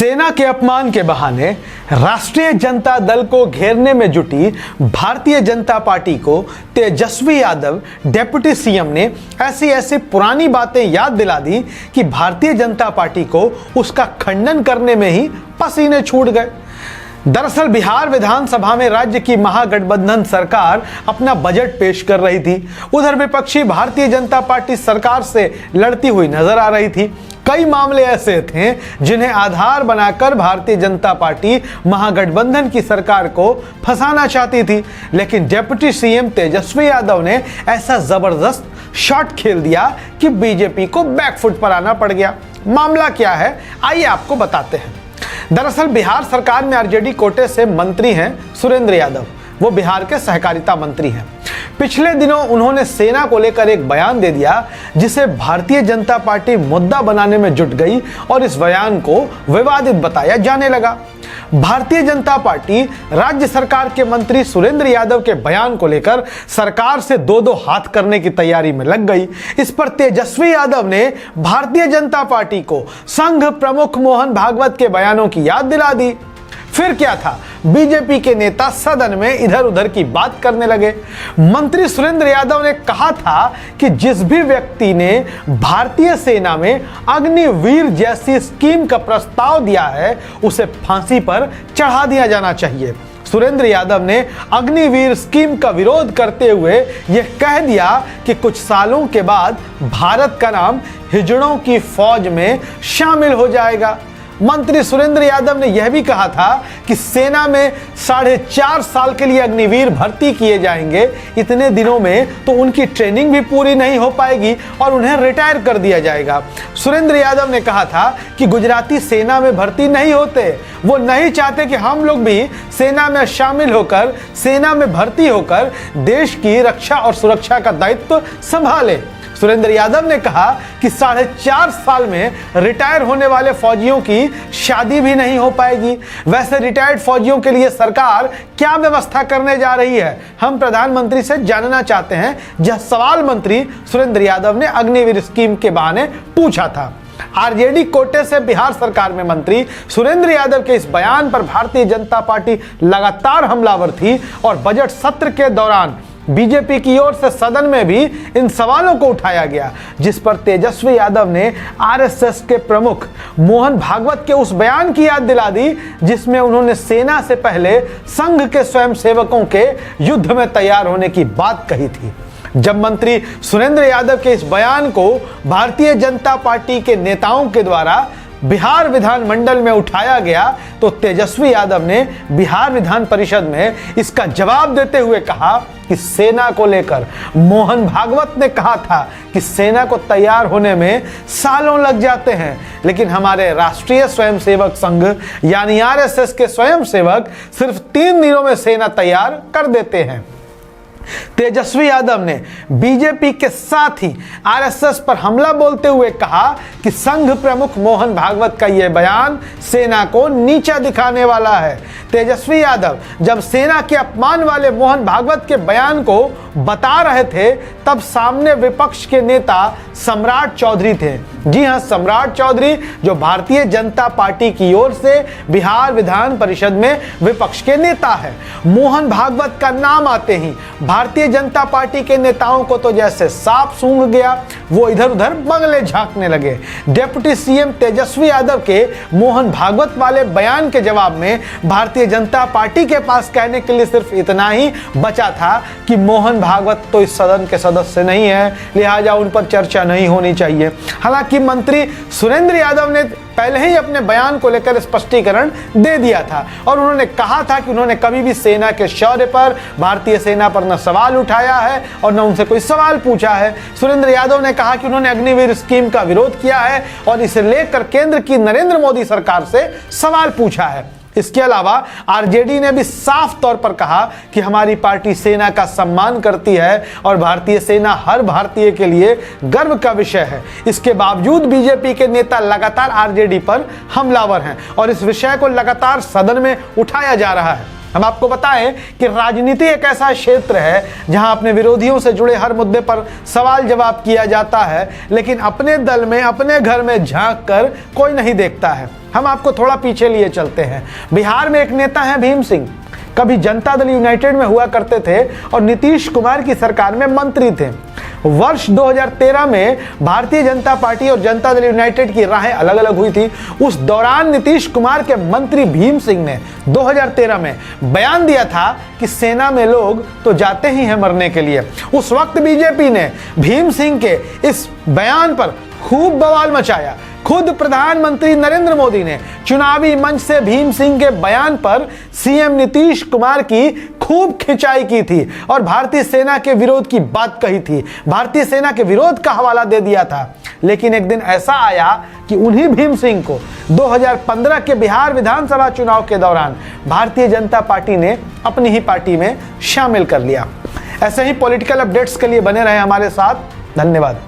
सेना के अपमान के बहाने राष्ट्रीय जनता दल को घेरने में जुटी भारतीय जनता पार्टी को तेजस्वी यादव डिप्टी सीएम ने ऐसी ऐसी पुरानी बातें याद दिला दी कि भारतीय जनता पार्टी को उसका खंडन करने में ही पसीने छूट गए। दरअसल बिहार विधानसभा में राज्य की महागठबंधन सरकार अपना बजट पेश कर रही थी। उधर विपक्षी भारतीय जनता पार्टी सरकार से लड़ती हुई नजर आ रही थी। कई मामले ऐसे थे जिन्हें आधार बनाकर भारतीय जनता पार्टी महागठबंधन की सरकार को फंसाना चाहती थी, लेकिन डिप्टी सीएम तेजस्वी यादव ने ऐसा जबरदस्त शॉट खेल दिया कि बीजेपी को बैकफुट पर आना पड़ गया। मामला क्या है, आइए आपको बताते हैं। दरअसल बिहार सरकार में आरजेडी कोटे से मंत्री हैं सुरेंद्र यादव। वो बिहार के सहकारिता मंत्री हैं। पिछले दिनों उन्होंने सेना को लेकर एक बयान दे दिया जिसे भारतीय जनता पार्टी मुद्दा बनाने में जुट गई और इस बयान को विवादित बताया जाने लगा। भारतीय जनता पार्टी राज्य सरकार के मंत्री सुरेंद्र यादव के बयान को लेकर सरकार से दो हाथ करने की तैयारी में लग गई। इस पर तेजस्वी यादव ने भारतीय जनता पार्टी को संघ प्रमुख मोहन भागवत के बयानों की याद दिला दी। फिर क्या था, बीजेपी के नेता सदन में इधर उधर की बात करने लगे। मंत्री सुरेंद्र यादव ने कहा था कि जिस भी व्यक्ति ने भारतीय सेना में अग्निवीर जैसी स्कीम का प्रस्ताव दिया है उसे फांसी पर चढ़ा दिया जाना चाहिए। सुरेंद्र यादव ने अग्निवीर स्कीम का विरोध करते हुए यह कह दिया कि कुछ सालों के बाद भारत का नाम हिजड़ों की फौज में शामिल हो जाएगा। मंत्री सुरेंद्र यादव ने यह भी कहा था कि सेना में 4.5 साल के लिए अग्निवीर भर्ती किए जाएंगे। इतने दिनों में तो उनकी ट्रेनिंग भी पूरी नहीं हो पाएगी और उन्हें रिटायर कर दिया जाएगा। सुरेंद्र यादव ने कहा था कि गुजराती सेना में भर्ती नहीं होते। वो नहीं चाहते कि हम लोग भी सेना में शामिल होकर, सेना में भर्ती होकर देश की रक्षा और सुरक्षा का दायित्व संभालें। सुरेंद्र यादव ने कहा कि 4.5 साल में रिटायर होने वाले फौजियों की शादी भी नहीं हो पाएगी। वैसे रिटायर्ड फौजियों के लिए सरकार क्या व्यवस्था करने जा रही है, हम प्रधानमंत्री से जानना चाहते हैं। यह सवाल मंत्री सुरेंद्र यादव ने अग्निवीर स्कीम के बहाने पूछा था। आरजेडी कोटे से बिहार सरकार में मंत्री सुरेंद्र यादव के इस बयान पर भारतीय जनता पार्टी लगातार हमलावर थी और बजट सत्र के दौरान बीजेपी की ओर से सदन में भी इन सवालों को उठाया गया, जिस पर तेजस्वी यादव ने आरएसएस के प्रमुख मोहन भागवत के उस बयान की याद दिला दी जिसमें उन्होंने सेना से पहले संघ के स्वयंसेवकों के युद्ध में तैयार होने की बात कही थी। जब मंत्री सुरेंद्र यादव के इस बयान को भारतीय जनता पार्टी के नेताओं के द्वारा बिहार विधानमंडल में उठाया गया तो तेजस्वी यादव ने बिहार विधान परिषद में इसका जवाब देते हुए कहा कि सेना को लेकर मोहन भागवत ने कहा था कि सेना को तैयार होने में सालों लग जाते हैं, लेकिन हमारे राष्ट्रीय स्वयंसेवक संघ यानी आरएसएस के स्वयंसेवक सिर्फ 3 दिनों में सेना तैयार कर देते हैं। तेजस्वी यादव ने बीजेपी के साथ ही आरएसएस पर हमला बोलते हुए कहा कि संघ प्रमुख मोहन भागवत का यह बयान सेना को नीचा दिखाने वाला है। तेजस्वी यादव जब सेना के अपमान वाले मोहन भागवत के बयान को बता रहे थे तब सामने विपक्ष के नेता सम्राट चौधरी थे। जी हां, सम्राट चौधरी जो भारतीय जनता पार्टी की ओर से बिहार विधान परिषद में विपक्ष के नेता है। मोहन भागवत का नाम आते ही भारतीय जनता पार्टी के नेताओं को तो जैसे सांप सूंघ गया, वो इधर उधर बगले झांकने लगे। डिप्टी सीएम तेजस्वी यादव के मोहन भागवत वाले बयान के जवाब में भारतीय जनता पार्टी के पास कहने के लिए सिर्फ इतना ही बचा था कि मोहन भागवत तो इस सदन के सदस्य नहीं है, लिहाजा उन पर चर्चा नहीं होनी चाहिए। हालांकि मंत्री सुरेंद्र यादव ने पहले ही अपने बयान को लेकर स्पष्टीकरण दे दिया था और उन्होंने कहा था कि उन्होंने कभी भी सेना के शौर्य पर, भारतीय सेना पर न सवाल उठाया है और न उनसे कोई सवाल पूछा है। सुरेंद्र यादव ने कहा कि उन्होंने अग्निवीर स्कीम का विरोध किया है और इसे लेकर केंद्र की नरेंद्र मोदी सरकार से सवाल पूछा है। इसके अलावा आरजेडी ने भी साफ तौर पर कहा कि हमारी पार्टी सेना का सम्मान करती है और भारतीय सेना हर भारतीय के लिए गर्व का विषय है। इसके बावजूद बीजेपी के नेता लगातार आरजेडी पर हमलावर हैं और इस विषय को लगातार सदन में उठाया जा रहा है। हम आपको बताएं कि राजनीति एक ऐसा क्षेत्र है जहां अपने विरोधियों से जुड़े हर मुद्दे पर सवाल जवाब किया जाता है, लेकिन अपने दल में, अपने घर में झांक कर कोई नहीं देखता है। हम आपको थोड़ा पीछे लिए चलते हैं। बिहार में एक नेता है भीम सिंह, कभी जनता दल यूनाइटेड में हुआ करते थे और नीतीश कुमार की सरकार में मंत्री थे। वर्ष 2013 में भारतीय जनता पार्टी और जनता दल यूनाइटेड की राहें अलग अलग हुई थी। उस दौरान नीतीश कुमार के मंत्री भीम सिंह ने 2013 में बयान दिया था कि सेना में लोग तो जाते ही हैं मरने के लिए। उस वक्त बीजेपी ने भीम सिंह के इस बयान पर खूब बवाल मचाया। खुद प्रधानमंत्री नरेंद्र मोदी ने चुनावी मंच से भीम सिंह के बयान पर सीएम नीतीश कुमार की खूब खिंचाई की थी और भारतीय सेना के विरोध की बात कही थी, भारतीय सेना के विरोध का हवाला दे दिया था। लेकिन एक दिन ऐसा आया कि उन्हीं भीम सिंह को 2015 के बिहार विधानसभा चुनाव के दौरान भारतीय जनता पार्टी ने अपनी ही पार्टी में शामिल कर लिया। ऐसे ही पॉलिटिकल अपडेट्स के लिए बने रहे हमारे साथ। धन्यवाद।